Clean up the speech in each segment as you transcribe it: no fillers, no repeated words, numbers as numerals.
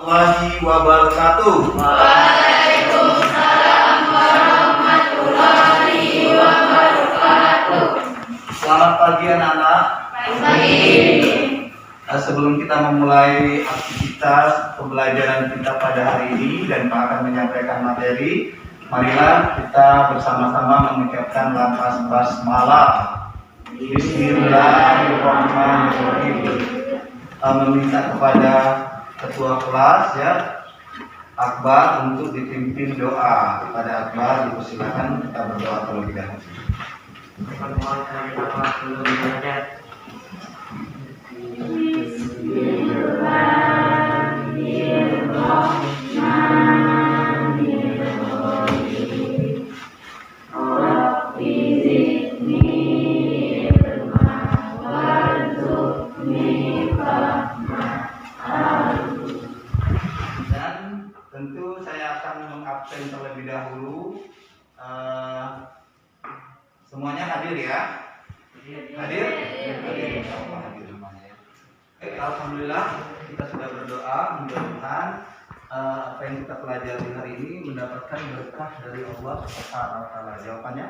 Warahmatullahi wabarakatuh. Waalaikumsalam warahmatullahi wabarakatuh. Selamat pagi anak-anak. Pagi. Sebelum kita memulai aktivitas pembelajaran kita pada hari ini dan akan menyampaikan materi, marilah kita bersama-sama mengucapkan lafaz basmalah. Bismillahirrahmanirrahim. Meminta kepada ketua kelas ya, Akbar, untuk dipimpin doa. Kepada Akbar dipersilakan kita berdoa terlebih dahulu. Dan tentu saya akan mengabsen terlebih dahulu. Semuanya hadir ya? Hadir? Hadir, insyaallah hadir semuanya ya. Alhamdulillah kita sudah berdoa, mudah-mudahan apa yang kita pelajari hari ini mendapatkan berkah dari Allah Subhanahu wa taala. Jawabannya?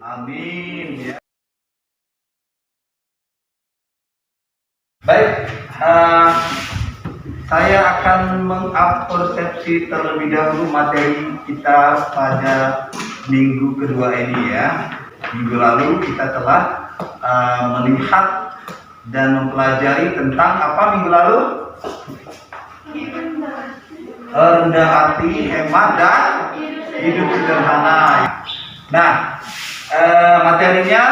Amin ya. Baik, saya akan mengabpersepsi terlebih dahulu materi kita pada minggu kedua ini ya. Minggu lalu kita telah melihat dan mempelajari tentang apa minggu lalu? Rendah hati, hemat, dan hidup sederhana. Nah, materinya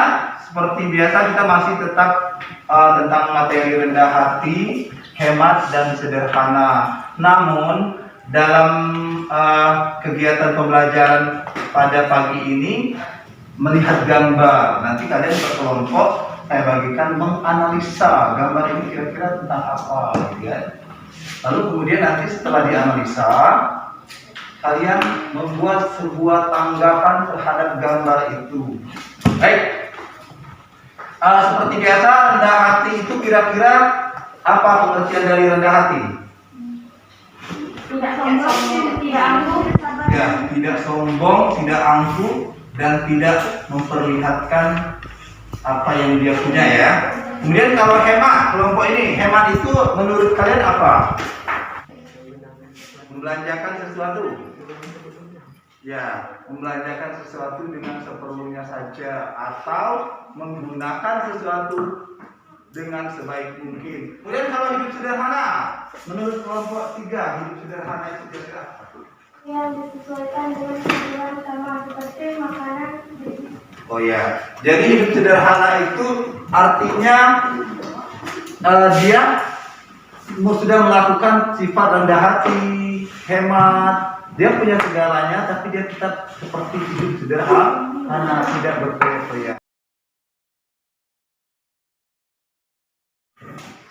seperti biasa kita masih tetap tentang materi rendah hati, hemat, dan sederhana. Namun dalam kegiatan pembelajaran pada pagi ini melihat gambar. Nanti kalian berkelompok, saya bagikan menganalisa gambar ini kira-kira tentang apa, gitu ya. Lalu kemudian nanti setelah dianalisa, kalian membuat sebuah tanggapan terhadap gambar itu. Baik. Seperti biasa, rendah hati itu kira-kira apa pengertian dari rendah hati? Tidak sombong, tidak angkuh. Ya, tidak sombong, tidak angkuh, dan tidak memperlihatkan apa yang dia punya ya. Kemudian kalau hemat, kelompok ini, hemat itu menurut kalian apa? Membelanjakan sesuatu. Ya, membelanjakan sesuatu dengan seperlunya saja atau menggunakan sesuatu dengan sebaik mungkin. Kemudian kalau hidup sederhana, menurut kelompok 3, hidup sederhana itu kira-kira apa? Yang disesuaikan dengan kebutuhan sama seperti makanan. Oh ya, jadi hidup sederhana itu artinya dia sudah melakukan sifat rendah hati, hemat. Dia punya segalanya, tapi dia tetap seperti hidup sederhana, tidak berfoya-foya.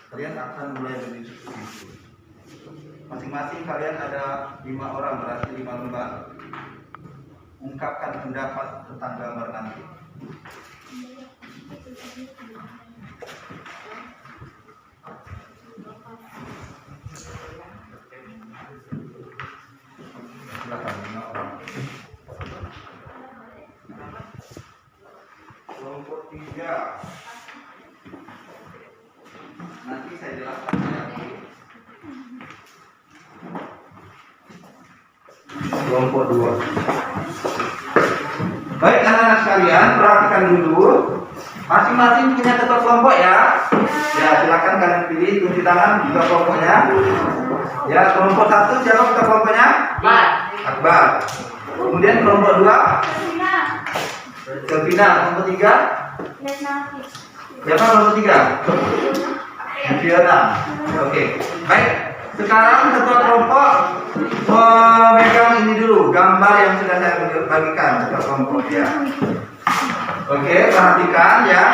Kalian akan mulai berdiskusi. Masing-masing kalian ada 5 orang, berarti 5 lembar. Ungkapkan pendapat tentang gambar nanti. Silakan 5 orang. Kelompok 3. Nanti saya jelaskan ya. Kelompok 2. Baik anak-anak sekalian, perhatikan dulu. Masing-masing punya ketua kelompok ya. Ya, silakan kalian pilih, tunjuk tangan ketua kelompoknya. Ya, kelompok 1 siapa ketua kelompoknya? Akbar. Kemudian kelompok 2 Selvina. Kelompok 3 siapa kelompok 3? Fiona. Oke. Baik. Sekarang ketua kelompok memegang ini dulu, gambar yang sudah saya bagikan ketua kelompok ya. Oke, perhatikan ya.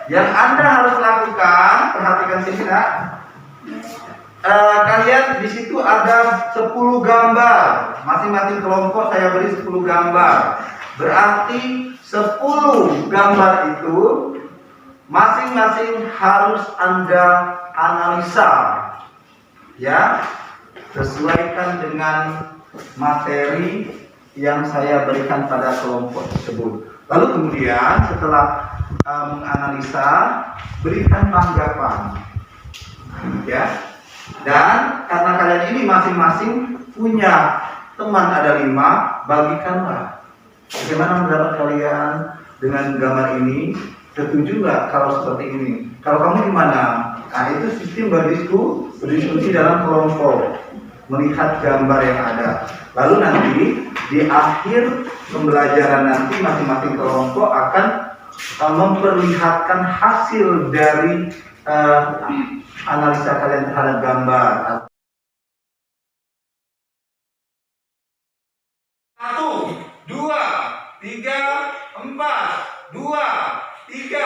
Yang Anda harus lakukan, perhatikan sini nak. Kalian di situ ada 10 gambar. Masing-masing kelompok saya beri 10 gambar. Berarti 10 gambar itu masing-masing harus Anda analisa, ya, sesuaikan dengan materi yang saya berikan pada kelompok tersebut. Lalu kemudian setelah menganalisa, berikan tanggapan, ya. Dan karena kalian ini masing-masing punya teman ada 5, bagikanlah. Bagaimana mendapat kalian dengan gambar ini? Setuju nggak kalau seperti ini? Kalau kamu gimana? Nah, itu sistem berdiskusi dalam kelompok, melihat gambar yang ada. Lalu nanti di akhir pembelajaran nanti masing-masing kelompok akan memperlihatkan hasil dari analisa kalian terhadap gambar. 1, 2, 3, 4, 2, 3,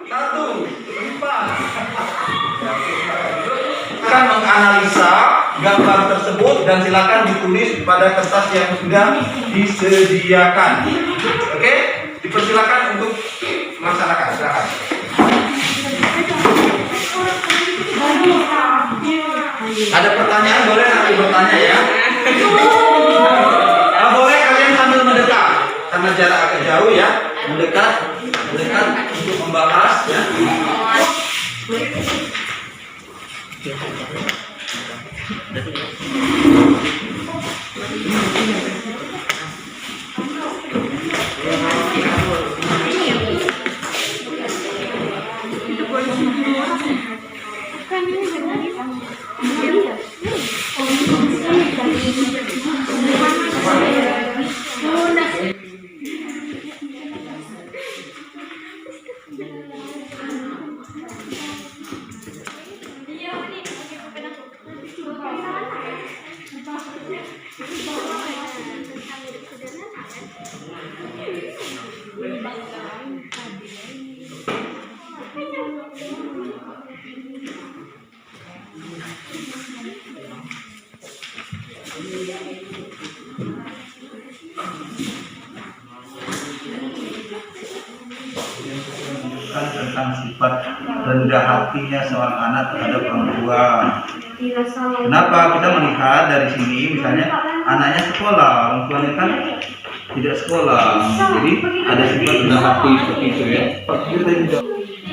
1, 4. Akan menganalisa gambar tersebut dan silakan ditulis pada kertas yang sudah disediakan. Oke, dipersilakan untuk melaksanakan. Silakan. Ada pertanyaan boleh nanti bertanya ya. Boleh kalian sambil mendekat karena jarak agak jauh ya, mendekat untuk membahas ya. Tentang sifat rendah hatinya seorang anak terhadap orang tua. Kenapa kita melihat dari sini, misalnya anaknya sekolah, orang tuanya kan tidak sekolah, jadi ada sifat rendah hati seperti itu ya.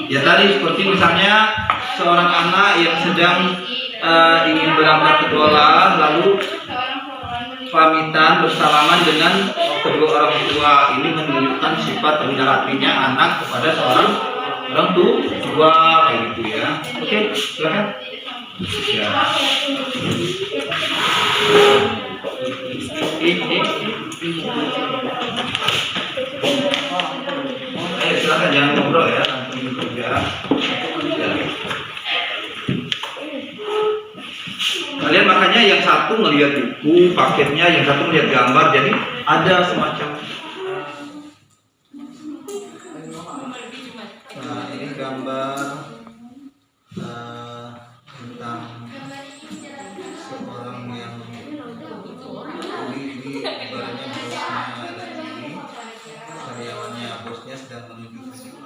Ya tadi seperti misalnya seorang anak yang sedang ingin berangkat ke sekolah, lalu pamitan bersalaman dengan kedua orang tua, ini menunjukkan sifat rendah hatinya anak kepada seorang orang tua kayak gitu ya. Oke, silakan. Ya. Silakan jangan ngobrol ya, langsung kerja. Ya. Kalian makanya yang satu melihat buku paketnya, yang satu melihat gambar, jadi ada semacam. Nah, ini gambar tentang seorang yang di ibaratnya bosnya ada ini, karyawannya bosnya sedang menuju ke situ.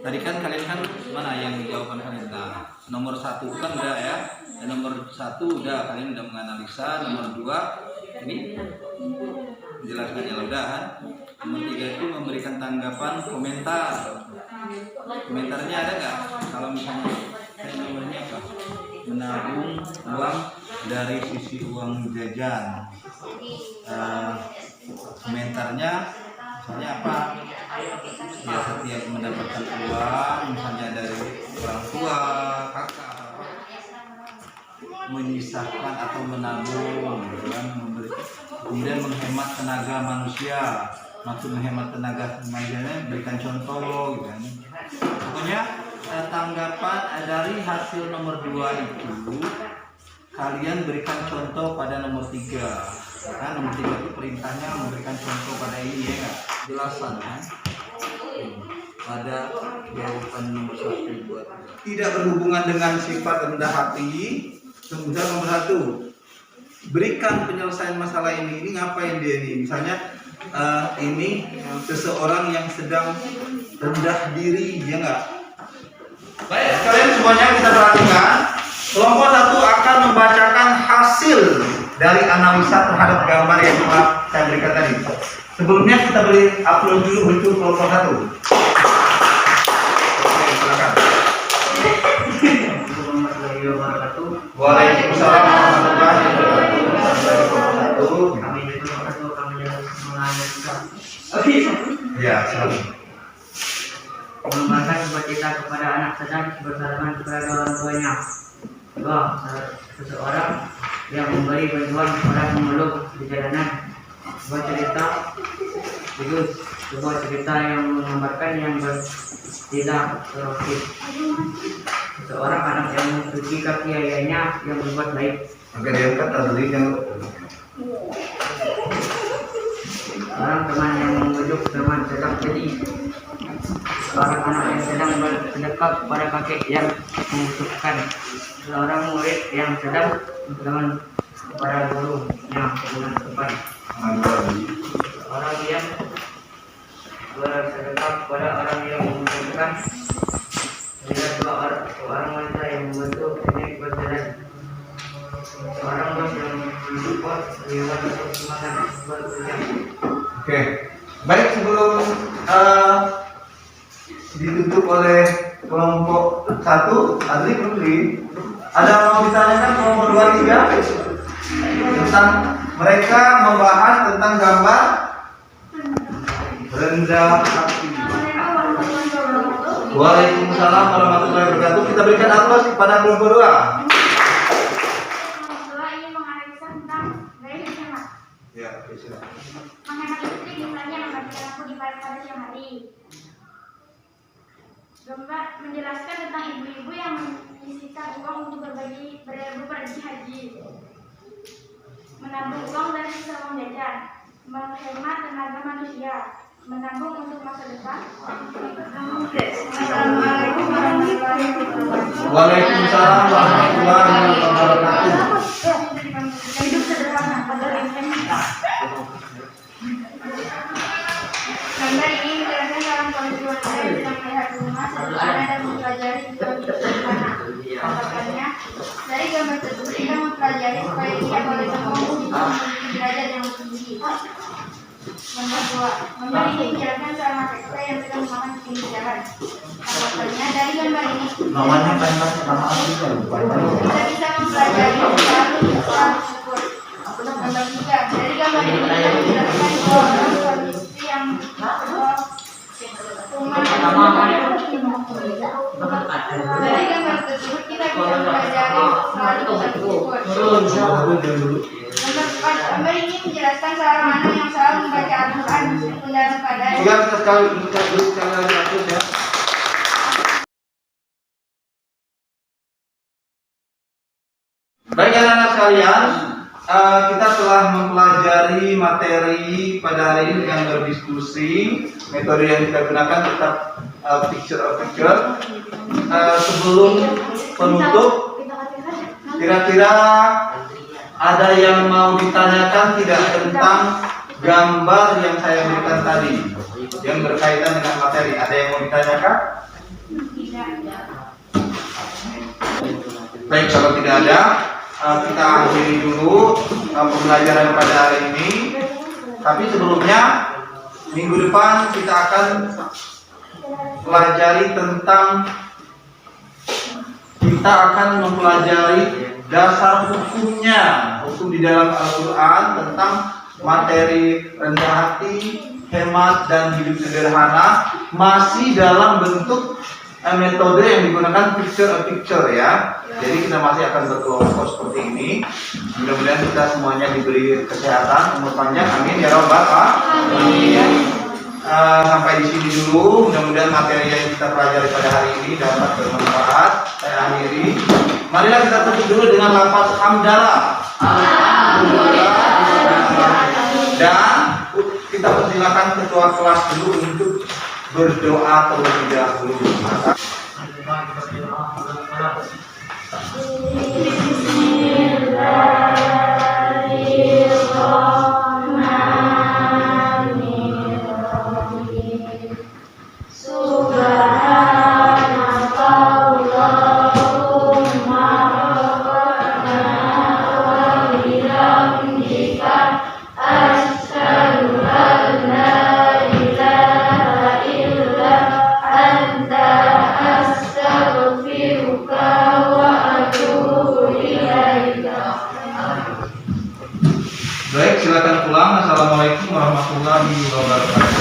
Tadi kan kalian kan mana yang jawaban kalian? Nah, nomor 1 kan udah ya. Dan nomor 1 udah kalian udah menganalisa. Nomor 2 ini menjelaskannya udah kan. Nomor 3 itu memberikan tanggapan komentar. Komentarnya ada nggak? Kalau misalnya nomornya apa? Menabung uang dari sisi uang jajan. Komentarnya misalnya apa? Ya setiap mendapatkan uang misalnya dari orang tua, kakak, menyisahkan atau menabung, gitu kan, kemudian menghemat tenaga manusia. Maksud menghemat tenaga manusianya berikan contoh, gitu kan. Pokoknya tanggapan dari hasil nomor 2 itu kalian berikan contoh pada nomor 3. Kan nomor 3 itu perintahnya memberikan contoh pada ini ya nggak? Jelasan kan? Pada jawaban nomor 1 buat tidak berhubungan dengan sifat rendah hati. Kemudian nomor 1, berikan penyelesaian masalah ini ngapain dia ini? Misalnya ini seseorang yang sedang rendah diri, ya enggak? Baik, kalian semuanya kita perhatikan. Kelompok satu akan membacakan hasil dari analisa terhadap gambar yang telah saya berikan tadi. Sebelumnya kita beri upload dulu untuk kelompok satu. Oke, silakan. Waalaikumsalam warahmatullahi wabarakatuh. Kami dari kelompok satu akan menganalisa Ya, silakan. mengembangkan sebuah cita kepada anak sedang bersalaman kepada orang tuanya. Dua, seseorang yang memberi bantuan orang mengeluh di jalanan. Sebuah cerita bagus, sebuah cerita yang menggambarkan yang tidak terobsesi. Seseorang anak yang mencuci kaki ayahnya yang berbuat baik. Oke, diangkat tadi yang Seorang teman yang membujuk teman sedang sedih. Seorang anak yang sedang bersedekah kepada kakek yang membutuhkan. Seorang murid yang sedang berteman kepada guru yang dengan tepat. Orang yang bersedekah kepada orang yang membutuhkan. Ada orang wanita yang membantu nenek berjalan. Seorang bos yang mensupport karyawan untuk makan bekerja. Oke, baik, sebelum ditutup oleh kelompok satu, Adri Putri, ada mau ditanyakan kelompok 2, 3 tentang mereka membahas tentang gambar rendah hati. Waalaikumsalam warahmatullahi wabarakatuh. Kita berikan aplaus kepada kelompok 2. Kelompok 2 ini menganalisa tentang gaya hidup hemat. Ya, oke, silakan. Menghemat listrik misalnya mematikan lampu di pada siang hari. Gambar menjelaskan tentang ibu-ibu yang menyisihkan uang untuk berpergi haji. Menabung uang dari sisa uang jajan. Menghemat tenaga manusia. Menabung untuk masa depan. Assalamualaikum warahmatullahi wabarakatuh. Waalaikumsalam warahmatullahi wabarakatuh. Hidup sederhana pada gambar ini menjelaskan dalam kondisi wanita yang sedang melihat rumah sederhana dan mempelajari hidup sederhana. Contohnya, dari gambar tersebut kita mempelajari supaya ia boleh bertumbuh di memiliki derajat yang tinggi. Gambar 2, gambar ini menjelaskan seorang laki-laki yang sedang makan di pinggir jalan. Contohnya, dari gambar ini Namanya nama aslinya lupa. kita bisa mempelajari selalu bersyukur. Gambar 3, dari gambar ini kita menjelaskan seorang suami istri yang dari gambar tersebut kita bisa mempelajari selalu bersyukur. Gambar 4, gambar ini menjelaskan seorang anak yang selalu membaca Al-Quran meskipun dalam keadaan Juga kita sekali lagi atur ya. Baik anak-anak sekalian, kita telah mempelajari materi pada hari ini dengan berdiskusi. Metode yang kita gunakan tetap picture of picture. Sebelum penutup, kira-kira ada yang mau ditanyakan tidak tentang gambar yang saya berikan tadi yang berkaitan dengan materi? Ada yang mau ditanyakan? Baik, kalau tidak ada, kita akhiri dulu pembelajaran pada hari ini. Tapi sebelumnya, minggu depan kita akan pelajari tentang, kita akan mempelajari dasar hukumnya, hukum di dalam Al-Quran tentang materi rendah hati, hemat, dan hidup sederhana, masih dalam bentuk metode yang digunakan picture ya. Jadi kita masih akan berkelompok seperti ini. Mudah-mudahan kita semuanya diberi kesehatan, umur panjang, amin ya rabbal alamin. Sampai di sini dulu. Mudah-mudahan materi yang kita pelajari pada hari ini dapat bermanfaat. Saya akhiri. Marilah kita tutup dulu dengan lafaz hamdalah. Alhamdulillah. Dan kita persilakan ketua kelas dulu untuk berdoa terlebih dahulu. Bismillahirrahmanirrahim. warahmatullahi wabarakatuh.